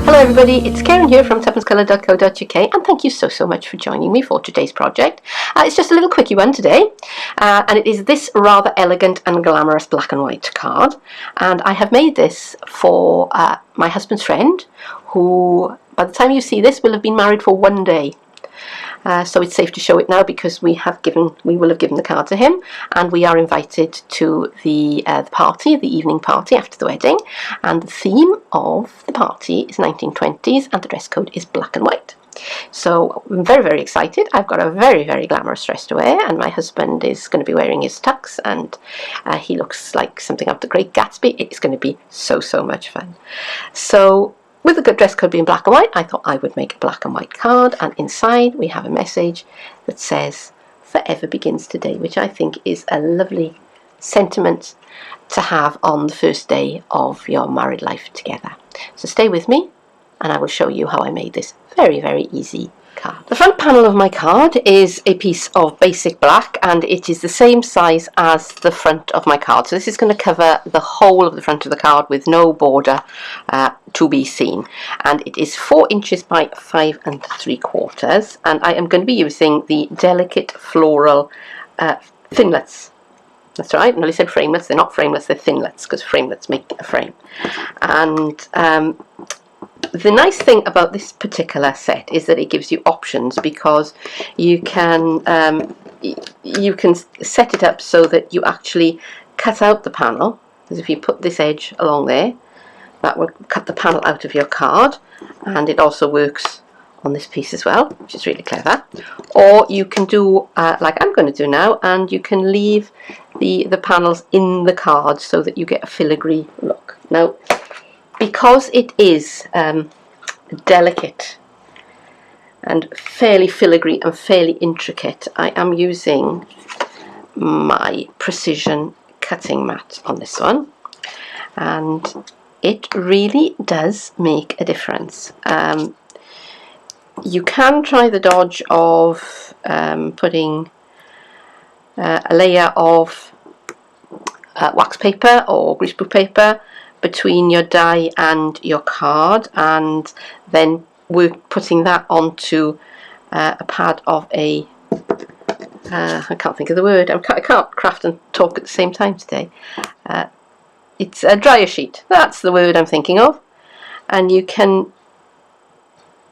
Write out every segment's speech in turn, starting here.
Hello everybody, it's Keren here from tuppencecoloured.co.uk, and thank you so much for joining me for today's project. It's just a little quickie one today, and it is this rather elegant and glamorous black and white card, and I have made this for my husband's friend, who by the time you see this will have been married for one day. So it's safe to show it now because we will have given the card to him, and we are invited to the party, the evening party after the wedding, and the theme of the party is 1920s and the dress code is black and white. So I'm very excited. I've got a very glamorous dress to wear, and my husband is going to be wearing his tux, and he looks like something out of the Great Gatsby. It's going to be so much fun. So with the good dress code being black and white, I thought I would make a black and white card, and inside we have a message that says "Forever begins today," which I think is a lovely sentiment to have on the first day of your married life together. So stay with me and I will show you how I made this very easy card. The front panel of my card is a piece of basic black, and it is the same size as the front of my card. So this is going to cover the whole of the front of the card with no border to be seen, and it is 4 inches by 5 3/4, and I am going to be using the delicate floral thinlets. That's right, I nearly said framelets. They're not framelets, they're thinlets, because framelets make a frame. And the nice thing about this particular set is that it gives you options, because you can set it up so that you actually cut out the panel. As if you put this edge along there, that will cut the panel out of your card, and it also works on this piece as well, which is really clever. Or you can do like I'm going to do now, and you can leave the panels in the card so that you get a filigree look. Now, because it is delicate and fairly filigree and fairly intricate, I am using my precision cutting mat on this one, and it really does make a difference. You can try the dodge of putting a layer of wax paper or greaseproof paper between your die and your card, and then we're putting that onto a pad of a I can't think of the word. I can't craft and talk at the same time today. It's a dryer sheet. That's the word I'm thinking of. And you can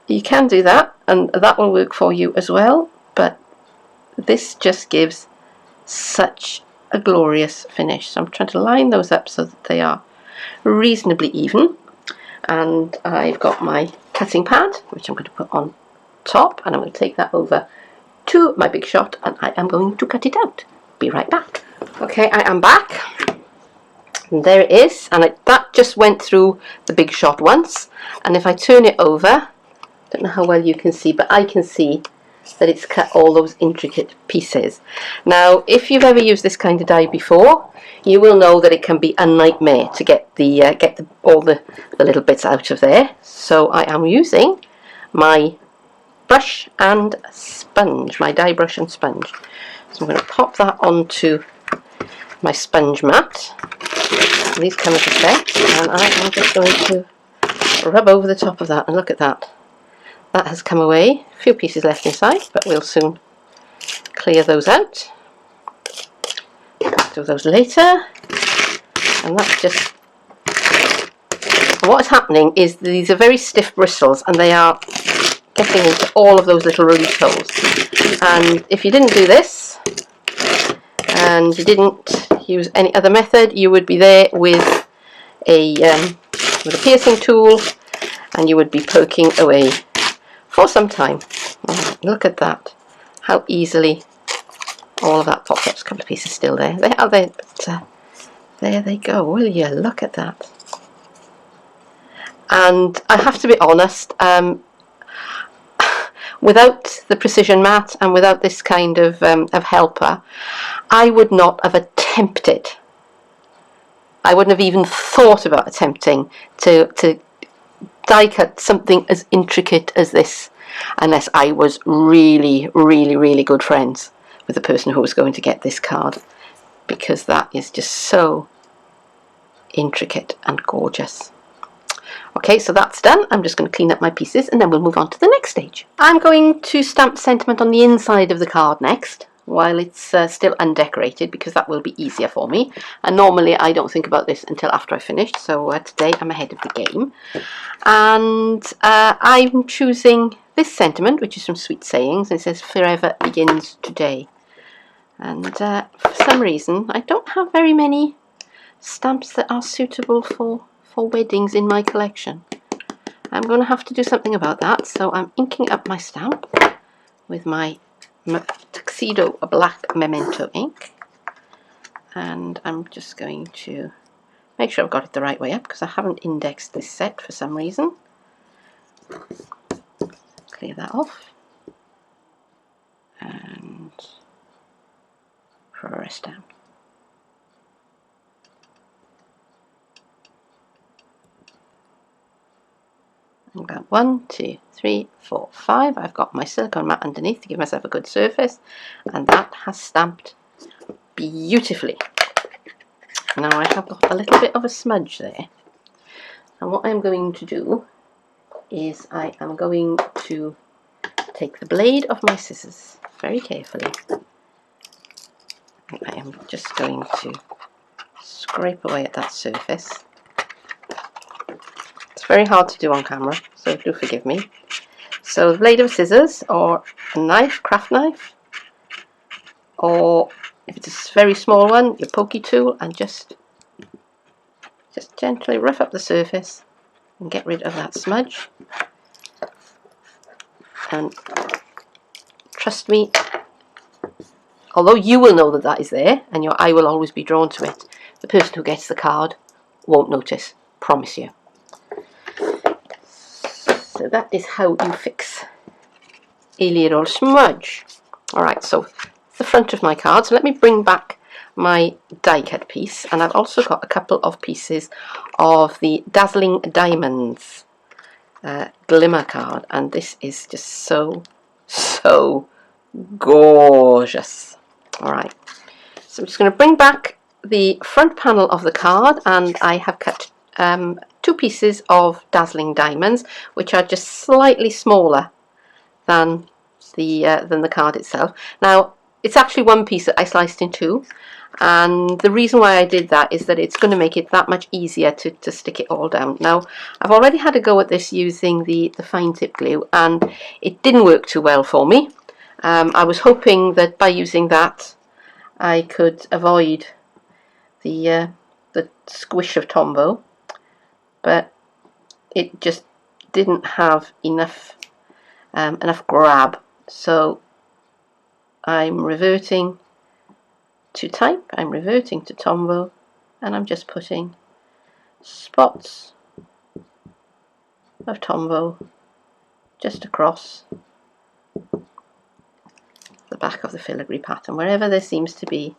do that, and that will work for you as well. But this just gives such a glorious finish. So I'm trying to line those up so that they are reasonably even, and I've got my cutting pad, which I'm going to put on top, and I'm going to take that over to my big shot, and I am going to cut it out. Be right back. Okay, I am back, and there it is, and that just went through the big shot once, and if I turn it over, I don't know how well you can see, but I can see that it's cut all those intricate pieces. Now, if you've ever used this kind of die before, you will know that it can be a nightmare to get all the little bits out of there. So I am using my brush and sponge, my die brush and sponge. So I'm going to pop that onto my sponge mat. These come as a set, and I am just going to rub over the top of that, and look at that. That has come away. A few pieces left inside, but we'll soon clear those out. Do those later. And that's just... What is happening is these are very stiff bristles, and they are getting into all of those little release holes. And if you didn't do this, and you didn't use any other method, you would be there with a piercing tool, and you would be poking away for some time. Look at that, how easily all of that pops up. A couple of pieces still there. They are there, but there they go. Will you look at that? And I have to be honest, without the precision mat and without this kind of helper, I would not have attempted. I wouldn't have even thought about attempting to die cut something as intricate as this, unless I was really good friends with the person who was going to get this card, because that is just so intricate and gorgeous. Okay, so that's done. I'm just going to clean up my pieces and then we'll move on to the next stage. I'm going to stamp sentiment on the inside of the card next, while it's still undecorated, because that will be easier for me. And normally I don't think about this until after I've finished, so today I'm ahead of the game. And I'm choosing this sentiment, which is from Sweet Sayings, and it says "Forever begins today." And for some reason I don't have very many stamps that are suitable for weddings in my collection. I'm going to have to do something about that, so I'm inking up my stamp with my Tuxedo Black Memento ink, and I'm just going to make sure I've got it the right way up, because I haven't indexed this set for some reason. Clear that off and press down. I've got 1, 2, 3, 4, 5. I've got my silicone mat underneath to give myself a good surface, and that has stamped beautifully. Now I have got a little bit of a smudge there, and what I'm going to do is I am going to take the blade of my scissors very carefully. I am just going to scrape away at that surface. It's very hard to do on camera, so do forgive me. So the blade of scissors, or a knife, craft knife, or if it's a very small one, your pokey tool, and just gently rough up the surface and get rid of that smudge. And trust me, although you will know that that is there and your eye will always be drawn to it, the person who gets the card won't notice, promise you. So that is how you fix a little smudge. Alright, so it's the front of my card, so let me bring back my die cut piece, and I've also got a couple of pieces of the Dazzling Diamonds glimmer card, and this is just so gorgeous. Alright, so I'm just going to bring back the front panel of the card, and I have cut 2 pieces of Dazzling Diamonds, which are just slightly smaller than the card itself. Now it's actually one piece that I sliced in 2, and the reason why I did that is that it's going to make it that much easier to stick it all down. Now I've already had a go at this using the fine tip glue, and it didn't work too well for me. I was hoping that by using that I could avoid the squish of Tombow, but it just didn't have enough grab. So I'm reverting to type, I'm reverting to Tombow, and I'm just putting spots of Tombow just across the back of the filigree pattern, wherever there seems to be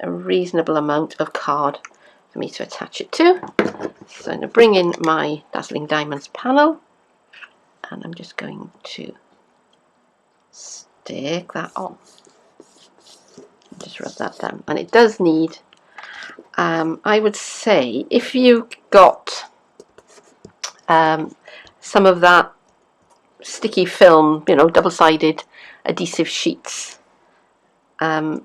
a reasonable amount of card for me to attach it to. So I'm going to bring in my Dazzling Diamonds panel, and I'm just going to stick that on. Just rub that down, and it does need, I would say, if you got some of that sticky film, you know, double-sided adhesive sheets that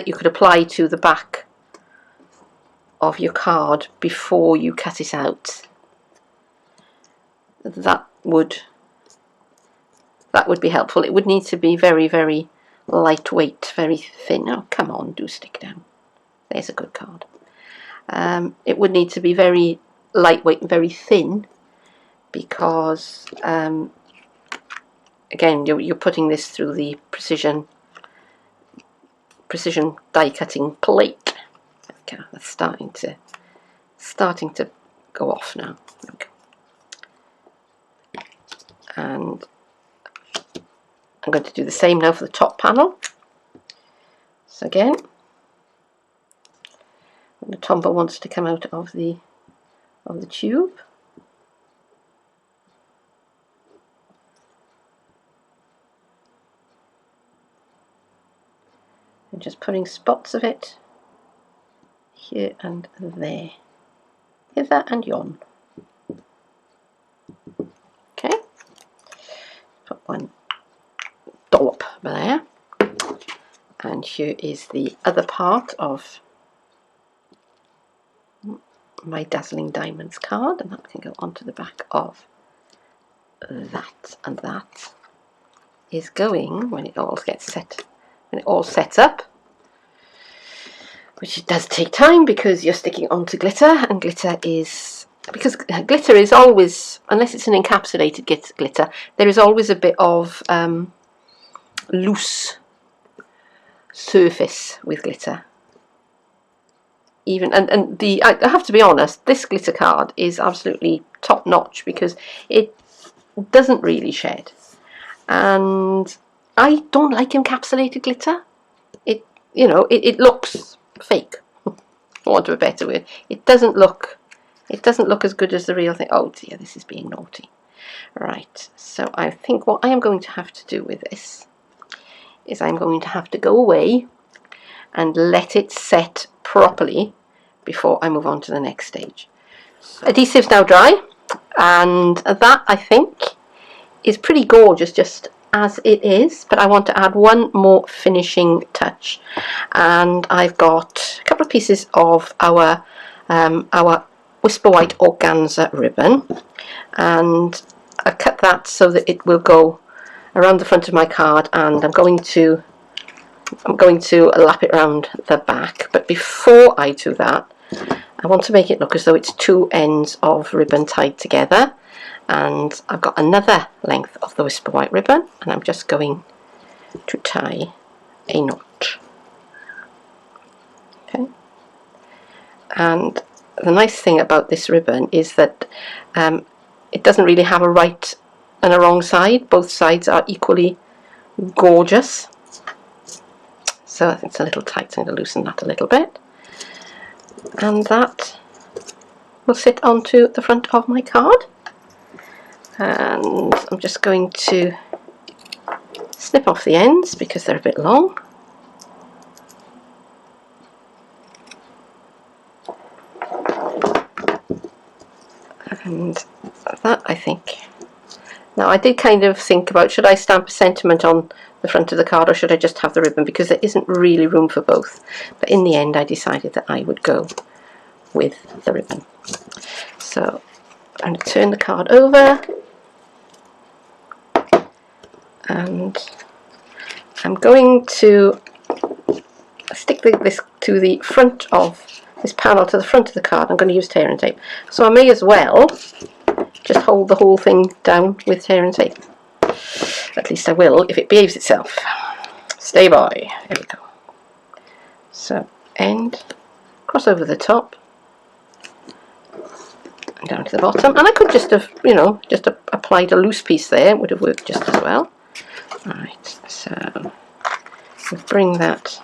you could apply to the back of your card before you cut it out, that would be helpful. It would need to be very, very lightweight, very thin. Oh, come on, do stick down. There's a good card. It would need to be very lightweight and very thin, because again, you're putting this through the precision die cutting plate. Okay, that's starting to go off now. There we go. And I'm going to do the same now for the top panel. So again, when the Tombow wants to come out of the tube, and just putting spots of it here and there. hither and yon. Okay, put one dollop there, and here is the other part of my Dazzling Diamonds card, and that can go onto the back of that, and that is going, when it all gets set, when it all sets up, which it does take time because you're sticking onto glitter, and glitter is, because glitter is always, unless it's an encapsulated glitter, there is always a bit of loose surface with glitter. Even and the I have to be honest, this glitter card is absolutely top notch because it doesn't really shed, and I don't like encapsulated glitter. It, you know, it looks fake, for want of a better word. It doesn't look as good as the real thing. Oh dear, this is being naughty. Right, so I think what I am going to have to do with this is I'm going to have to go away and let it set properly before I move on to the next stage. Adhesive's now dry, and that, I think, is pretty gorgeous just as it is, but I want to add one more finishing touch, and I've got a couple of pieces of our Whisper White organza ribbon, and I cut that so that it will go around the front of my card, and I'm going to lap it around the back. But before I do that, I want to make it look as though it's two ends of ribbon tied together, and I've got another length of the Whisper White ribbon, and I'm just going to tie a knot. Okay, and the nice thing about this ribbon is that it doesn't really have a right and a wrong side. Both sides are equally gorgeous. So I think it's a little tight, so I'm going to loosen that a little bit. And that will sit onto the front of my card. And I'm just going to snip off the ends because they're a bit long. And that, I think. Now, I did kind of think about, should I stamp a sentiment on the front of the card or should I just have the ribbon, because there isn't really room for both. But in the end I decided that I would go with the ribbon. So I'm going to turn the card over, and I'm going to stick this to the front of this panel, to the front of the card. I'm going to use tear and tape, so I may as well just hold the whole thing down with tear and tape. At least I will if it behaves itself. Stay by. There we go. So end, cross over the top, and down to the bottom. And I could just have, you know, just applied a loose piece there. It would have worked just as well. Right, so we'll bring that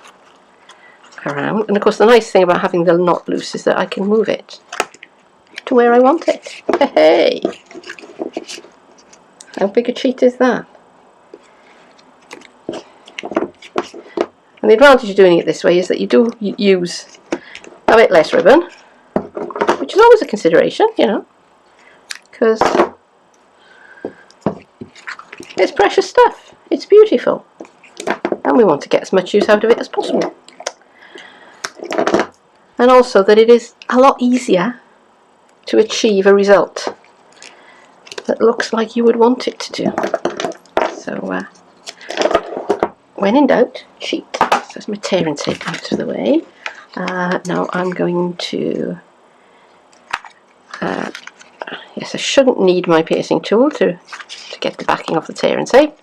around. And of course the nice thing about having the knot loose is that I can move it to where I want it. Hey! How big a cheat is that? And the advantage of doing it this way is that you do use a bit less ribbon, which is always a consideration, you know, because it's precious stuff. It's beautiful, and we want to get as much use out of it as possible. And also that it is a lot easier to achieve a result that looks like you would want it to do. So when in doubt, cheat. So there's my tear and tape out of the way. Now I'm going to, yes, I shouldn't need my piercing tool to get the backing of the tear and tape,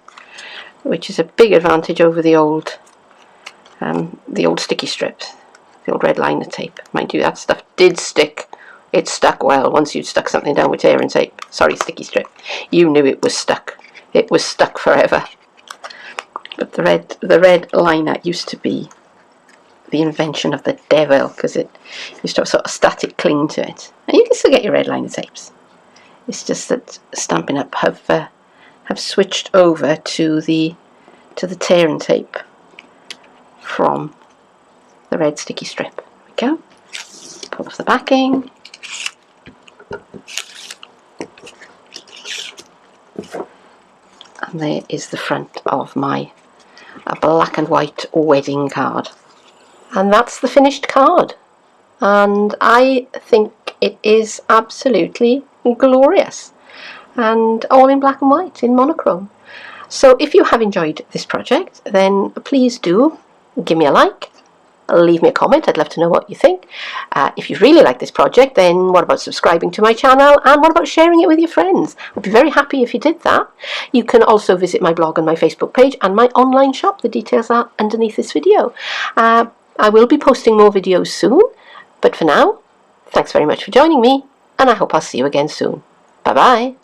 which is a big advantage over the old sticky strips, the old red liner tape. Mind you, that stuff did stick. It stuck well once you'd stuck something down with tear and tape. Sorry, sticky strip. You knew it was stuck. It was stuck forever. But the red liner used to be the invention of the devil, because it used to have sort of static cling to it. And you can still get your red liner tapes. It's just that Stampin' Up have switched over to the tear and tape from the red sticky strip. There we go. Pull off the backing. And there is the front of my black and white wedding card. And that's the finished card. And I think it is absolutely glorious. And all in black and white, in monochrome. So if you have enjoyed this project, then please do give me a like. Leave me a comment, I'd love to know what you think. If you really like this project, then what about subscribing to my channel, and what about sharing it with your friends? I'd be very happy if you did that. You can also visit my blog and my Facebook page and my online shop. The details are underneath this video. I will be posting more videos soon, but for now, thanks very much for joining me, and I hope I'll see you again soon. Bye bye.